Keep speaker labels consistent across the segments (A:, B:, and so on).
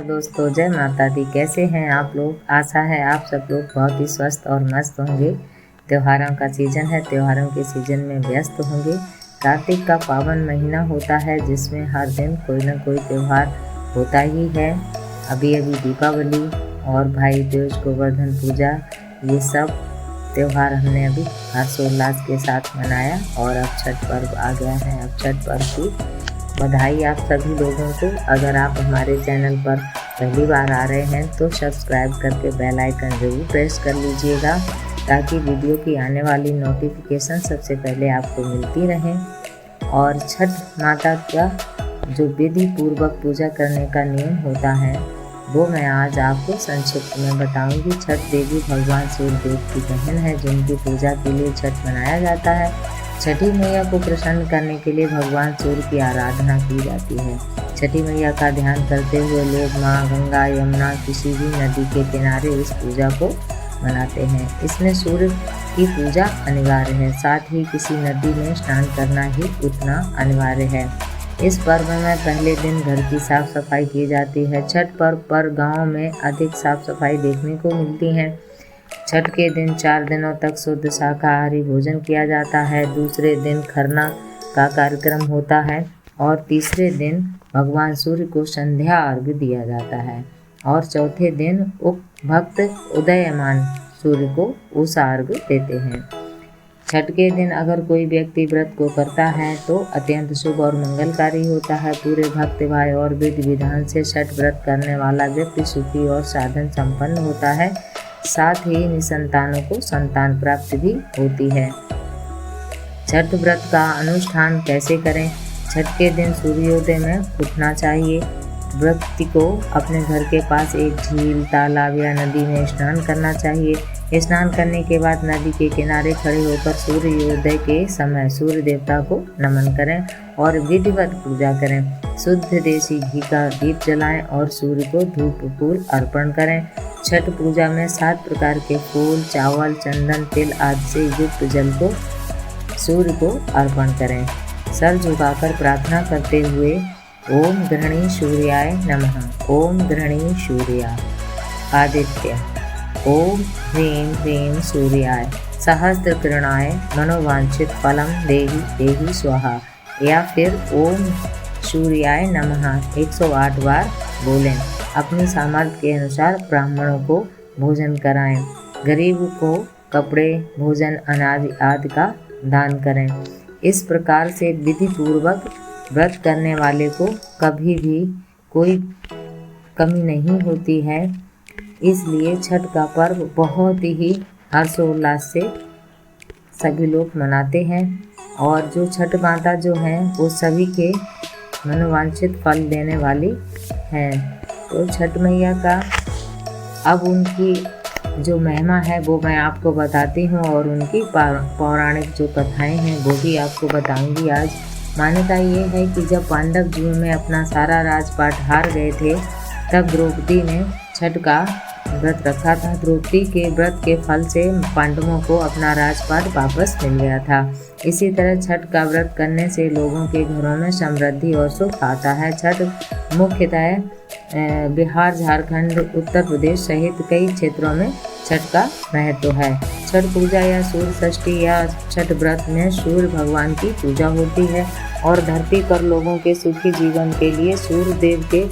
A: नमस्कार दोस्तों, जय माता दी। कैसे हैं आप लोग? आशा है आप सब लोग बहुत ही स्वस्थ और मस्त होंगे। त्योहारों का सीज़न है, त्योहारों के सीज़न में व्यस्त होंगे। कार्तिक का पावन महीना होता है जिसमें हर दिन कोई ना कोई त्यौहार होता ही है। अभी दीपावली और भाई दूज, गोवर्धन पूजा, ये सब त्यौहार हमने अभी हर्षोल्लास के साथ मनाया और अब छठ पर्व आ गया है। अब छठ पर्व की बधाई आप सभी लोगों को। अगर आप हमारे चैनल पर पहली बार आ रहे हैं तो सब्सक्राइब करके बेल आइकन जरूर प्रेस कर लीजिएगा ताकि वीडियो की आने वाली नोटिफिकेशन सबसे पहले आपको मिलती रहें। और छठ माता का जो विधि पूर्वक पूजा करने का नियम होता है वो मैं आज आपको संक्षिप्त में बताऊंगी। छठ देवी भगवान सूर्य देव की बहन है जिनकी पूजा के लिए छठ मनाया जाता है। छठी मैया को प्रसन्न करने के लिए भगवान सूर्य की आराधना की जाती है। छठी मैया का ध्यान करते हुए लोग माँ गंगा, यमुना, किसी भी नदी के किनारे इस पूजा को मनाते हैं। इसमें सूर्य की पूजा अनिवार्य है, साथ ही किसी नदी में स्नान करना ही उतना अनिवार्य है। इस पर्व में पहले दिन घर की साफ सफाई की जाती है। छठ पर्व पर गाँव में अधिक साफ सफाई देखने को मिलती है। छठ के दिन 4 दिनों तक शुद्ध शाकाहारी भोजन किया जाता है। दूसरे दिन खरना का कार्यक्रम होता है और तीसरे दिन भगवान सूर्य को संध्या अर्घ्य दिया जाता है और चौथे दिन भक्त उदयमान सूर्य को उषा अर्घ्य देते हैं। छठ के दिन अगर कोई व्यक्ति व्रत को करता है तो अत्यंत शुभ और मंगलकारी होता है। पूरे भक्ति भाव और विधि विधान से छठ व्रत करने वाला व्यक्ति सुखी और साधन संपन्न होता है। साथ ही निसंतानों को संतान प्राप्ति भी होती है। छठ व्रत का अनुष्ठान कैसे करें? छठ के दिन सूर्योदय में उठना चाहिए। व्यक्ति को अपने घर के पास एक झील, तालाब या नदी में स्नान करना चाहिए। स्नान करने के बाद नदी के किनारे खड़े होकर सूर्योदय के समय सूर्य देवता को नमन करें और विधिवत पूजा करें। शुद्ध देसी घी का दीप जलाएं और सूर्य को धूप फूल अर्पण करें। छठ पूजा में 7 प्रकार के फूल, चावल, चंदन, तिल आदि से युक्त जल को सूर्य को अर्पण करें। सर झुकाकर प्रार्थना करते हुए ओम गृहणी सूर्याय नमः, ओम गृहणी सूर्या आदित्य, ओम ह्रीं ह्रीं सूर्याय सहस्त्र किरणाय मनोवांछित फलम देहि देहि स्वाहा, या फिर ओम सूर्याय नमः 108 बार बोलें। अपनी सामर्थ्य के अनुसार ब्राह्मणों को भोजन कराएं। गरीब को कपड़े, भोजन, अनाज आदि का दान करें। इस प्रकार से विधि पूर्वक व्रत करने वाले को कभी भी कोई कमी नहीं होती है। इसलिए छठ का पर्व बहुत ही हर्षोल्लास से सभी लोग मनाते हैं और जो छठ माता जो हैं वो सभी के मनोवांछित फल देने वाली हैं। तो छठ मैया का अब उनकी जो महिमा है वो मैं आपको बताती हूँ और उनकी पौराणिक जो कथाएं हैं वो भी आपको बताऊंगी आज। मान्यता ये है कि जब पांडव युग में अपना सारा राजपाट हार गए थे तब द्रौपदी ने छठ का व्रत रखा था। द्रौपदी के व्रत के फल से पांडवों को अपना राजपाट वापस मिल गया था। इसी तरह छठ का व्रत करने से लोगों के घरों में समृद्धि और सुख आता है। छठ मुख्यतः बिहार, झारखंड, उत्तर प्रदेश सहित कई क्षेत्रों में छठ का महत्व है। छठ पूजा या सूर्य षष्ठी या छठ व्रत में सूर्य भगवान की पूजा होती है और धरती पर लोगों के सुखी जीवन के लिए सूर्य देव के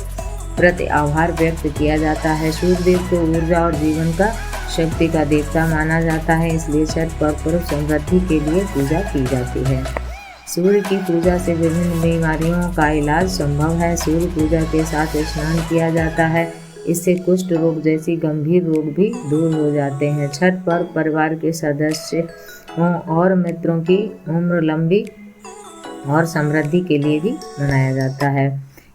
A: प्रति आभार व्यक्त किया जाता है। सूर्य देव को ऊर्जा और जीवन का शक्ति का देवता माना जाता है, इसलिए छठ पर्व पर समृद्धि के लिए पूजा की जाती है। सूर्य की पूजा से विभिन्न बीमारियों का इलाज संभव है। सूर्य पूजा के साथ स्नान किया जाता है, इससे कुष्ठ रोग जैसी गंभीर रोग भी दूर हो जाते हैं। छठ पर्व परिवार के सदस्यों और मित्रों की उम्र लंबी और समृद्धि के लिए भी मनाया जाता है।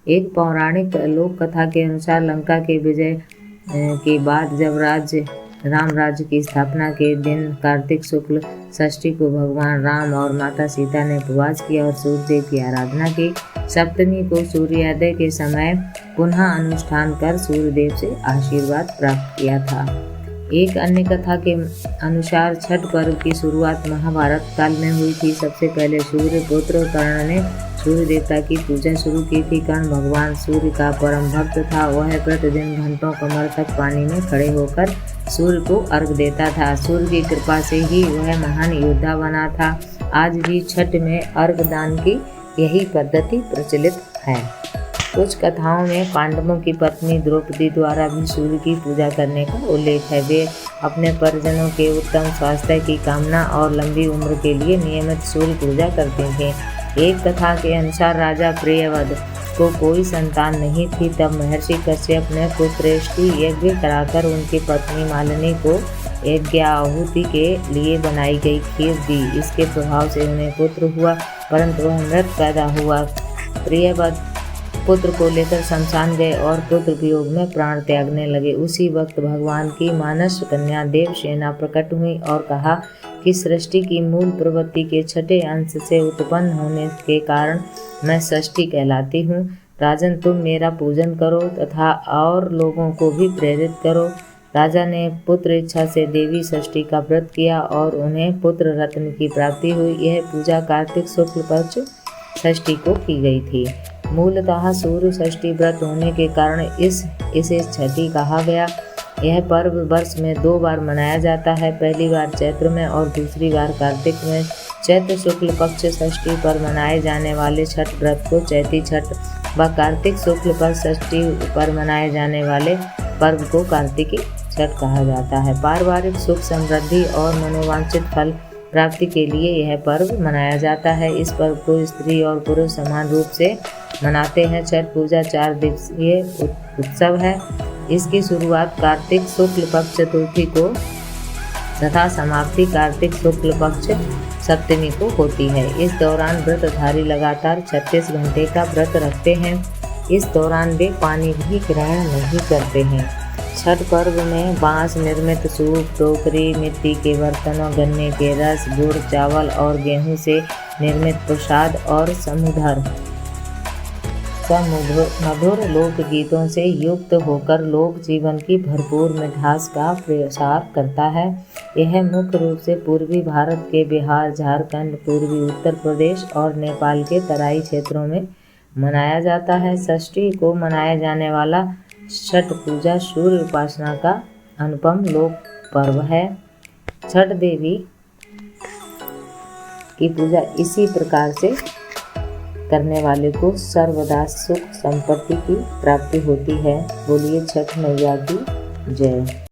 A: एक पौराणिक लोक कथा के अनुसार लंका के विजय के बाद जब राम राज्य की स्थापना के दिन कार्तिक शुक्ल षष्ठी को भगवान राम और माता सीता ने उपवास किया और सूर्यदेव की आराधना की। सप्तमी को सूर्योदय के समय पुनः अनुष्ठान कर सूर्यदेव से आशीर्वाद प्राप्त किया था। एक अन्य कथा के अनुसार छठ पर्व की शुरुआत महाभारत काल में हुई थी। सबसे पहले सूर्य पुत्र कर्ण ने सूर्य देवता की पूजा शुरू की थी। कर्ण भगवान सूर्य का परम भक्त था। वह प्रतिदिन घंटों कमर तक पानी में खड़े होकर सूर्य को अर्घ देता था। सूर्य की कृपा से ही वह महान योद्धा बना था। आज भी छठ में अर्घ दान की यही पद्धति प्रचलित है। कुछ कथाओं में पांडवों की पत्नी द्रौपदी द्वारा भी सूर्य की पूजा करने का उल्लेख है। वे अपने परिजनों के उत्तम स्वास्थ्य की कामना और लंबी उम्र के लिए नियमित सूर्य पूजा करते थे। एक कथा के अनुसार राजा प्रियव्रत को कोई संतान नहीं थी। तब महर्षि कश्यप ने पुत्रेष्टि यज्ञ कराकर उनकी पत्नी मालिनी को यज्ञाहुति के लिए बनाई गई खीर दी। इसके प्रभाव से उन्हें पुत्र हुआ, परंतु वह मृत पैदा हुआ। प्रियव्रत पुत्र को लेकर शमशान गए और पुत्र वियोग में प्राण त्यागने लगे। उसी वक्त भगवान की मानस कन्या देवसेना प्रकट हुई और कहा कि सृष्टि की मूल प्रवृत्ति के छठे अंश से उत्पन्न होने के कारण मैं षष्ठी कहलाती हूँ। राजन, तुम मेरा पूजन करो तथा और लोगों को भी प्रेरित करो। राजा ने पुत्र इच्छा से देवी षष्ठी का व्रत किया और उन्हें पुत्र रत्न की प्राप्ति हुई। यह पूजा कार्तिक शुक्ल पक्ष षष्ठी को की गई थी। मूलतः सूर्य षष्ठी व्रत होने के कारण इसे छठी कहा गया। यह पर्व वर्ष में 2 बार मनाया जाता है, पहली बार चैत्र में और दूसरी बार कार्तिक में। चैत्र शुक्ल पक्ष षष्ठी पर मनाए जाने वाले छठ व्रत को चैती छठ व कार्तिक शुक्ल पक्ष षष्ठी पर मनाए जाने वाले पर्व को कार्तिकी छठ कहा जाता है। पारिवारिक सुख समृद्धि और मनोवांछित फल प्राप्ति के लिए यह पर्व मनाया जाता है। इस पर्व को स्त्री और पुरुष समान रूप से मनाते हैं। छठ पूजा 4 दिवसीय उत्सव है। इसकी शुरुआत कार्तिक शुक्ल पक्ष चतुर्थी को तथा समाप्ति कार्तिक शुक्ल पक्ष सप्तमी को होती है। इस दौरान व्रतधारी लगातार 36 घंटे का व्रत रखते हैं। इस दौरान वे पानी भी ग्रहण नहीं करते हैं। छठ पर्व में बांस निर्मित सूप, टोकरी, मिट्टी के बर्तनों, गन्ने के रस, गुड़, चावल और गेहूं से निर्मित प्रसाद और मधुर लोकगीतों से युक्त होकर लोक जीवन की भरपूर मिठास का प्रसार करता है। यह मुख्य रूप से पूर्वी भारत के बिहार, झारखंड, पूर्वी उत्तर प्रदेश और नेपाल के तराई क्षेत्रों में मनाया जाता है। षष्ठी को मनाया जाने वाला छठ पूजा सूर्य उपासना का अनुपम लोक पर्व है। छठ देवी की पूजा इसी प्रकार से करने वाले को सर्वदा सुख संपत्ति की प्राप्ति होती है। बोलिए छठ मैया की जय।